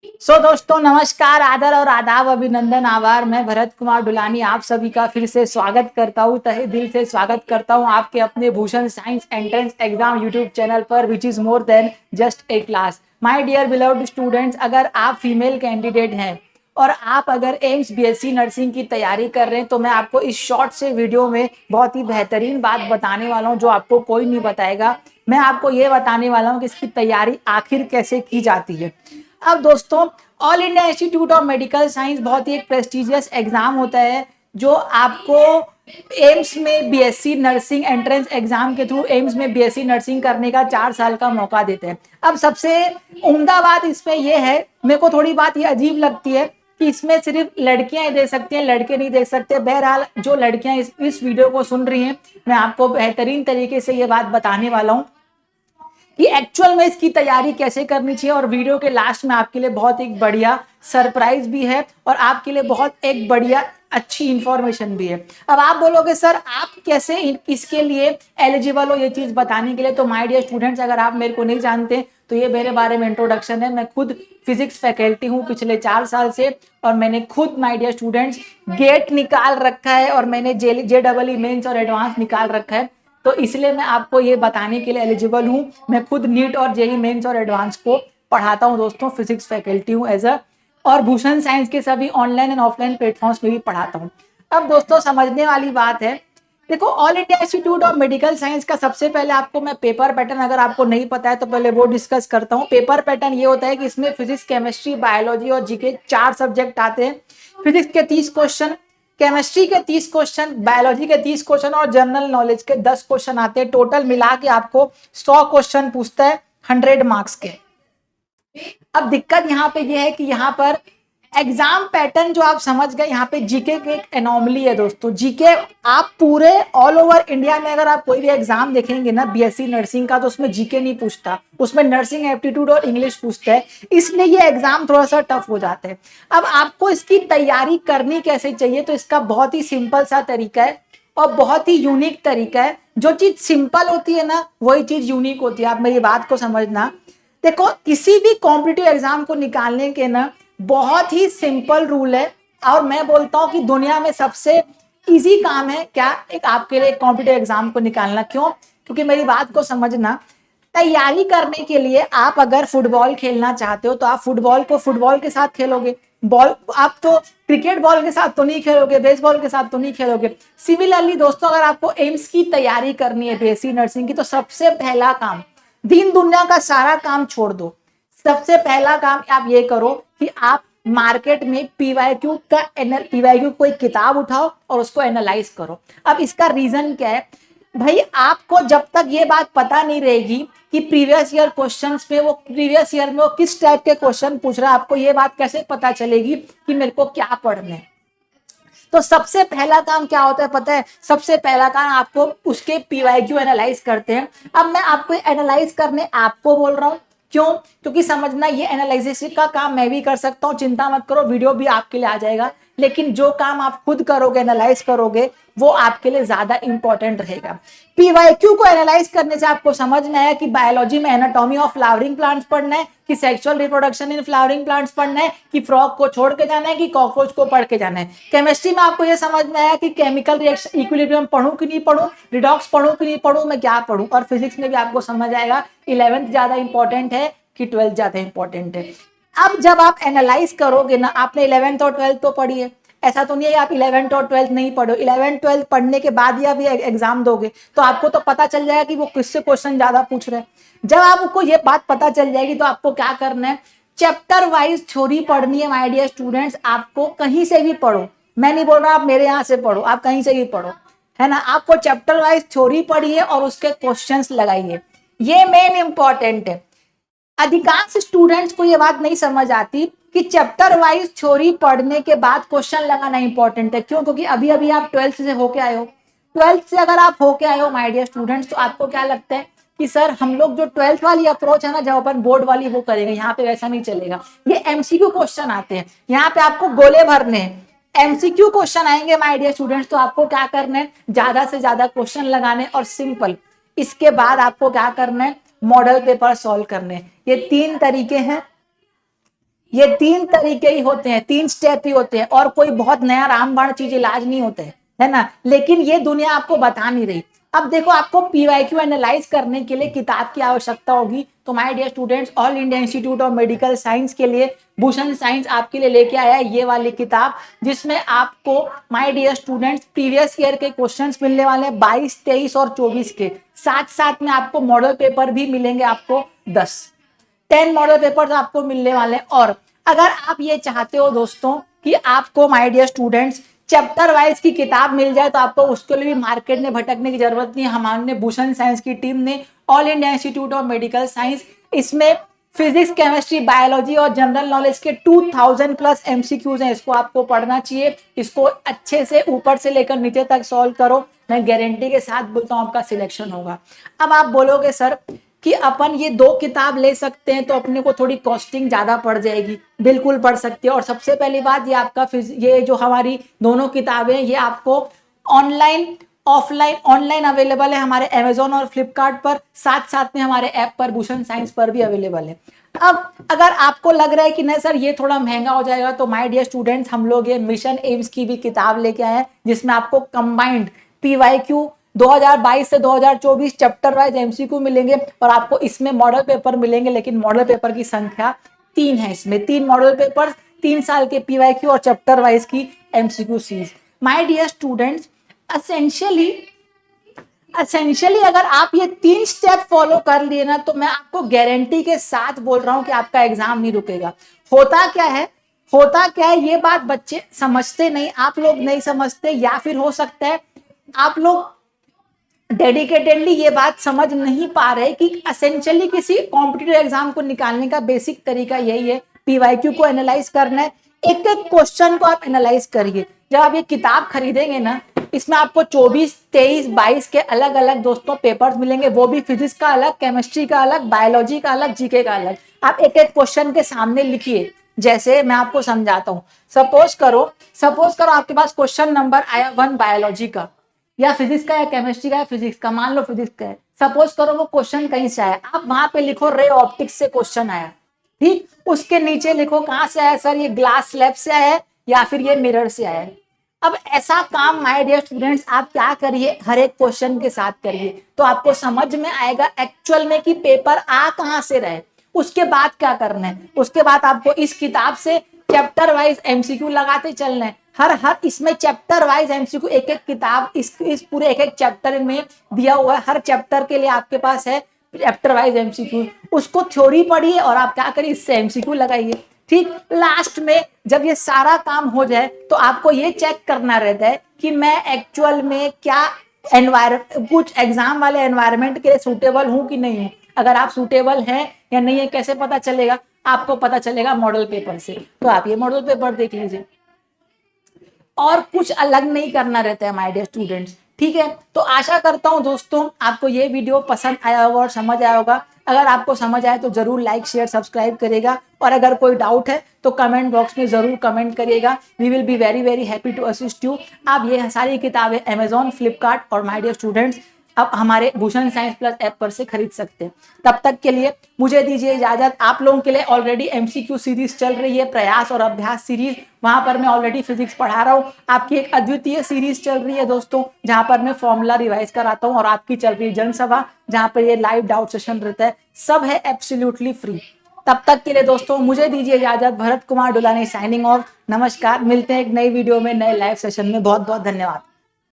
दोस्तों नमस्कार, आदर और आदाब, अभिनंदन, आभार। मैं भरत कुमार डुलानी आप सभी का फिर से स्वागत करता हूँ, तहे दिल से स्वागत करता हूँ आपके अपने Bhushan science entrance exam YouTube channel पर, which is more than just a class. My dear beloved students, अगर आप फीमेल कैंडिडेट हैं और आप अगर एम्स बीएससी नर्सिंग की तैयारी कर रहे हैं तो मैं आपको इस शॉर्ट से वीडियो में बहुत ही बेहतरीन बात बताने वाला हूँ जो आपको कोई नहीं बताएगा। मैं आपको ये बताने वाला हूँ कि इसकी तैयारी आखिर कैसे की जाती है। अब दोस्तों, all India Institute of Medical science बहुत ही एक प्रेस्टिजियस एग्जाम होता है जो आपको एम्स में बीएससी नर्सिंग एंट्रेंस एग्जाम के थ्रू एम्स में बीएससी नर्सिंग करने का 4 साल का मौका देते हैं। अब सबसे उम्दा बात इसमें यह है, मेरे को थोड़ी बात ये अजीब लगती है कि इसमें सिर्फ लड़कियां ही दे सकती हैं, लड़के नहीं दे सकते। बहरहाल जो लड़कियां इस वीडियो को सुन रही हैं, मैं आपको बेहतरीन तरीके से ये बात बताने वाला हूँ कि एक्चुअल में इसकी तैयारी कैसे करनी चाहिए। और वीडियो के लास्ट में आपके लिए बहुत एक बढ़िया सरप्राइज भी है और आपके लिए बहुत एक बढ़िया अच्छी इंफॉर्मेशन भी है। अब आप बोलोगे सर आप कैसे इसके लिए एलिजिबल हो, ये चीज बताने के लिए। तो माय डियर स्टूडेंट्स, अगर आप मेरे को नहीं जानते तो ये मेरे बारे में इंट्रोडक्शन है। मैं खुद फिजिक्स फैकल्टी हूँ पिछले 4 साल से, और मैंने खुद माय डियर स्टूडेंट्स गेट निकाल रखा है और मैंने JEE मेंस और एडवांस निकाल रखा है। तो इसलिए मैं आपको ये बताने के लिए एलिजिबल हूँ। मैं खुद नीट और जेई मेंस और एडवांस को पढ़ाता हूँ दोस्तों, फिजिक्स फैकल्टी हूँ एज अ, और भूषण साइंस के सभी ऑनलाइन एंड ऑफलाइन प्लेटफॉर्म्स में भी पढ़ाता हूँ। अब दोस्तों समझने वाली बात है, देखो all India Institute of Medical science का सबसे पहले आपको मैं पेपर पैटर्न, अगर आपको नहीं पता है तो पहले वो डिस्कस करता हूँ। पेपर पैटर्न ये होता है कि इसमें फिजिक्स, केमिस्ट्री, बायोलॉजी और जीके 4 सब्जेक्ट आते हैं। फिजिक्स के 30 क्वेश्चन, केमिस्ट्री के 30 क्वेश्चन, बायोलॉजी के 30 क्वेश्चन और जनरल नॉलेज के 10 क्वेश्चन आते हैं। टोटल मिला के आपको 100 क्वेश्चन पूछता है 100 मार्क्स के। अब दिक्कत यहाँ पे ये है कि यहाँ पर एग्जाम पैटर्न जो आप समझ गए, यहाँ पे जीके की एक एनोमली है दोस्तों। जीके आप पूरे ऑल ओवर इंडिया में अगर आप कोई भी एग्जाम देखेंगे ना बीएससी नर्सिंग का, तो उसमें जीके नहीं पूछता, उसमें नर्सिंग एप्टीट्यूड और इंग्लिश पूछता है। इसलिए ये एग्जाम थोड़ा सा टफ हो जाता है। अब आपको इसकी तैयारी करनी कैसे चाहिए, तो इसका बहुत ही सिंपल सा तरीका है और बहुत ही यूनिक तरीका है। जो चीज सिंपल होती है ना वही चीज यूनिक होती है। आप मेरी बात को समझना। देखो किसी भी कॉम्पिटिटिव एग्जाम को निकालने के ना बहुत ही सिंपल रूल है, और मैं बोलता हूं कि दुनिया में सबसे इजी काम है क्या, एक आपके लिए कॉम्पिटिटिव एग्जाम को निकालना। क्यों? क्योंकि मेरी बात को समझना, तैयारी करने के लिए आप अगर फुटबॉल खेलना चाहते हो तो आप फुटबॉल को फुटबॉल के साथ खेलोगे, बॉल आप तो क्रिकेट बॉल के साथ तो नहीं खेलोगे, बेसबॉल के साथ तो नहीं खेलोगे। सिमिलरली दोस्तों, अगर आपको एम्स की तैयारी करनी है बीएससी नर्सिंग की, तो सबसे पहला काम, दीन दुनिया का सारा काम छोड़ दो, सबसे पहला काम आप ये करो कि आप मार्केट में पीवाईक्यू कोई किताब उठाओ और उसको एनालाइज करो। अब इसका रीजन क्या है भाई, आपको जब तक ये बात पता नहीं रहेगी कि प्रीवियस ईयर क्वेश्चंस में वो प्रीवियस ईयर में वो किस टाइप के क्वेश्चन पूछ रहा है, आपको ये बात कैसे पता चलेगी कि मेरे को क्या पढ़ना है। तो सबसे पहला काम क्या होता है पता है? सबसे पहला काम आपको उसके पीवाईक्यू एनालाइज करते हैं। अब मैं आपको एनालाइज करने आपको बोल रहा हूं, क्यों? क्योंकि समझना, ये एनालिसिस का काम मैं भी कर सकता हूं, चिंता मत करो, वीडियो भी आपके लिए आ जाएगा। लेकिन जो काम आप खुद करोगे, एनालाइज करोगे, वो आपके लिए ज्यादा इंपॉर्टेंट रहेगा। पीवाईक्यू को एनालाइज करने से आपको समझ में आया कि बायोलॉजी में एनाटॉमी ऑफ फ्लावरिंग प्लांट्स पढ़ना है, कि sexual reproduction in flowering plants पढ़ना है, कि फ्रॉग को छोड़ के जाना है, कि कॉकरोच को पढ़ के जाना है। केमिस्ट्री में आपको ये समझ में आया कि केमिकल रिएक्शन इक्विलिब्रियम पढ़ूं कि नहीं पढ़ूं, रिडॉक्स पढ़ूं कि नहीं पढ़ूं, मैं क्या पढ़ूं। और फिजिक्स में भी आपको समझ आएगा 11th ज्यादा इंपॉर्टेंट है कि 12th ज्यादा इंपॉर्टेंट है। अब जब आप एनालाइज करोगे ना, आपने 11th और 12th तो पढ़ी है, ऐसा तो नहीं है आप 11th और 12th नहीं पढ़ो। 11th 12th पढ़ने के बाद ही आप ये एग्जाम दोगे तो आपको तो पता चल जाएगा कि वो किससे क्वेश्चन ज्यादा पूछ रहे हैं। जब आपको ये बात पता चल जाएगी तो आपको क्या करना है, चैप्टर वाइज थ्योरी पढ़नी है माय डियर स्टूडेंट्स। आपको कहीं से भी पढ़ो, मैं नहीं बोल रहा आप मेरे यहाँ से पढ़ो, आप कहीं से भी पढ़ो, है ना। आपको चैप्टर वाइज थ्योरी पढ़िए और उसके क्वेश्चंस लगाइए, ये मेन इंपॉर्टेंट है। अधिकांश स्टूडेंट्स को ये बात नहीं समझ आती कि चैप्टर वाइज थ्योरी पढ़ने के बाद क्वेश्चन लगाना इंपॉर्टेंट है। क्यों? क्योंकि अभी अभी आप 12th से होके आए हो। 12th से अगर आप होके आए हो माय डियर स्टूडेंट्स, तो आपको क्या लगता है कि सर हम लोग जो 12th वाली अप्रोच है ना, जब अपन बोर्ड वाली वो करेंगे, यहाँ पे वैसा नहीं चलेगा। ये एमसीक्यू क्वेश्चन आते हैं, यहाँ पे आपको गोले भरने हैं। एमसीक्यू क्वेश्चन आएंगे माय डियर स्टूडेंट्स, तो आपको क्या करना है, ज्यादा से ज्यादा क्वेश्चन लगाने और सिंपल। इसके बाद आपको क्या करना है, मॉडल पेपर सॉल्व करने। ये 3 तरीके हैं। ये 3 तरीके ही होते हैं, 3 स्टेप ही होते हैं, और कोई बहुत नया रामबाण चीज इलाज नहीं होते है ना। लेकिन ये दुनिया आपको बता नहीं रही। अब देखो, आपको पीवाईक्यू एनालाइज करने के लिए किताब की आवश्यकता होगी। तो my dear students, All India Institute of Medical Science के लिए भूषण साइंस आपके लिए लेके आया है ये वाली किताब, जिसमें आपको my dear students previous year के क्वेश्चंस मिलने वाले हैं 22, 23 और 24 के। साथ साथ में आपको मॉडल पेपर भी मिलेंगे, आपको 10 मॉडल पेपर्स आपको मिलने वाले हैं। और अगर आप ये चाहते हो दोस्तों कि आपको my dear students chapter wise की किताब मिल जाए, तो आपको उसके लिए भी मार्केट में भटकने की जरूरत नहीं है। हमारे भूषण साइंस की टीम ने, all India Institute of Medical science, इसमें फिजिक्स, केमिस्ट्री, बायोलॉजी और जनरल नॉलेज के 2000 प्लस एमसीक्यूज हैं। इसको आपको पढ़ना चाहिए, इसको अच्छे से ऊपर से लेकर नीचे तक सॉल्व करो। मैं गारंटी के साथ बोलता हूं आपका सिलेक्शन होगा। अब आप बोलोगे सर कि अपन ये 2 किताब ले सकते हैं तो अपने को थोड़ी कॉस्टिंग ज्यादा पड़ जाएगी। बिल्कुल पड़ सकती है। और सबसे पहली बात, ये आपका ये जो हमारी दोनों किताबें, ये आपको ऑनलाइन, ऑफलाइन, ऑनलाइन अवेलेबल है हमारे अमेजोन और फ्लिपकार्ट पर, साथ साथ में हमारे ऐप पर भूषण साइंस पर भी अवेलेबल है। अब अगर आपको लग रहा है कि नहीं सर ये थोड़ा महंगा हो जाएगा, तो माय डियर स्टूडेंट्स, हम लोग ये मिशन एम्स की भी किताब लेके आए हैं, जिसमें आपको कंबाइंड पीवाईक्यू 2022 से 2024 चैप्टर वाइज एमसीक्यू मिलेंगे, और आपको इसमें मॉडल पेपर मिलेंगे। लेकिन मॉडल पेपर की संख्या 3 है, इसमें 3 मॉडल पेपर, 3 साल के पीवाईक्यू और चैप्टर वाइज की MCQ series. My dear students, essentially अगर आप ये 3 स्टेप फॉलो कर लिए ना, तो मैं आपको गारंटी के साथ बोल रहा हूं कि आपका एग्जाम नहीं रुकेगा। होता क्या है, ये बात बच्चे समझते नहीं, आप लोग नहीं समझते, या फिर हो सकता है आप लोग डेडिकेटेडली ये बात समझ नहीं पा रहे कि एसेंशियली किसी कॉम्पिटिटिव एग्जाम को निकालने का बेसिक तरीका यही है, पीवाईक्यू को एनालाइज करना है। एक एक क्वेश्चन को आप एनालाइज करिए। जब आप ये किताब खरीदेंगे ना, इसमें आपको 24, 23, 22 के अलग अलग दोस्तों पेपर्स मिलेंगे, वो भी फिजिक्स का अलग, केमिस्ट्री का अलग, बायोलॉजी का अलग, जीके का अलग। आप एक एक क्वेश्चन के सामने लिखिए। जैसे मैं आपको समझाता हूँ, सपोज करो आपके पास क्वेश्चन नंबर आया 1 बायोलॉजी का, या फिजिक्स का, या केमिस्ट्री का, या फिजिक्स का, मान लो फिजिक्स का है। सपोज करो वो क्वेश्चन कहीं से आया, आप वहां पे लिखो रे ऑप्टिक्स से क्वेश्चन आया, ठीक। उसके नीचे लिखो कहां से आया सर, ये ग्लास स्लैब से आया है या फिर ये मिरर से आया है। अब ऐसा काम माय डियर स्टूडेंट्स आप क्या करिए, हर एक क्वेश्चन के साथ करिए, तो आपको समझ में आएगा एक्चुअल में कि पेपर आ कहां से रहे। उसके बाद क्या करना है, उसके बाद आपको इस किताब से चैप्टर वाइज एमसीक्यू लगाते चलना है। हर इसमें चैप्टर वाइज एमसीक्यू, एक एक किताब इस पूरे एक एक चैप्टर में दिया हुआ है। हर चैप्टर के लिए आपके पास है चैप्टर वाइज एमसीक्यू। उसको थ्योरी पढ़िए और आप क्या करिए, इससे एमसीक्यू लगाइए, ठीक। लास्ट में जब ये सारा काम हो जाए, तो आपको ये चेक करना रहता है कि मैं एक्चुअल में क्या कुछ एग्जाम वाले एनवायरमेंट के लिए सूटेबल हूं कि नहीं हूं। अगर आप सूटेबल हैं या नहीं है, कैसे पता चलेगा, आपको पता चलेगा मॉडल पेपर से। तो आप ये मॉडल पेपर देख लीजिए, और कुछ अलग नहीं करना रहता है माय डियर स्टूडेंट्स, ठीक है। तो आशा करता हूं दोस्तों आपको ये वीडियो पसंद आया होगा और समझ आया होगा। अगर आपको समझ आए तो जरूर लाइक, शेयर, सब्सक्राइब करिएगा, और अगर कोई डाउट है तो कमेंट बॉक्स में जरूर कमेंट करिएगा। We will be very very happy to assist you. आप ये सारी किताबें अमेजॉन, फ्लिपकार्ट और माय डियर स्टूडेंट्स अब हमारे भूषण साइंस प्लस ऐप पर से खरीद सकते हैं। तब तक के लिए मुझे दीजिए इजाजत। आप लोगों के लिए ऑलरेडी एमसीक्यू सीरीज चल रही है, प्रयास और अभ्यास सीरीज, वहां पर मैं ऑलरेडी फिजिक्स पढ़ा रहा हूँ। आपकी एक अद्वितीय सीरीज चल रही है दोस्तों, जहां पर मैं फॉर्मूला रिवाइज कराता हूँ, और आपकी चल रही है जनसभा, जहां पर ये लाइव डाउट सेशन रहता है। सब है एब्सोल्युटली फ्री। तब तक के लिए दोस्तों मुझे दीजिए इजाजत। Bharat Kumar Dulani signing off. नमस्कार, मिलते हैं एक नई वीडियो में, नए लाइव सेशन में। बहुत बहुत धन्यवाद।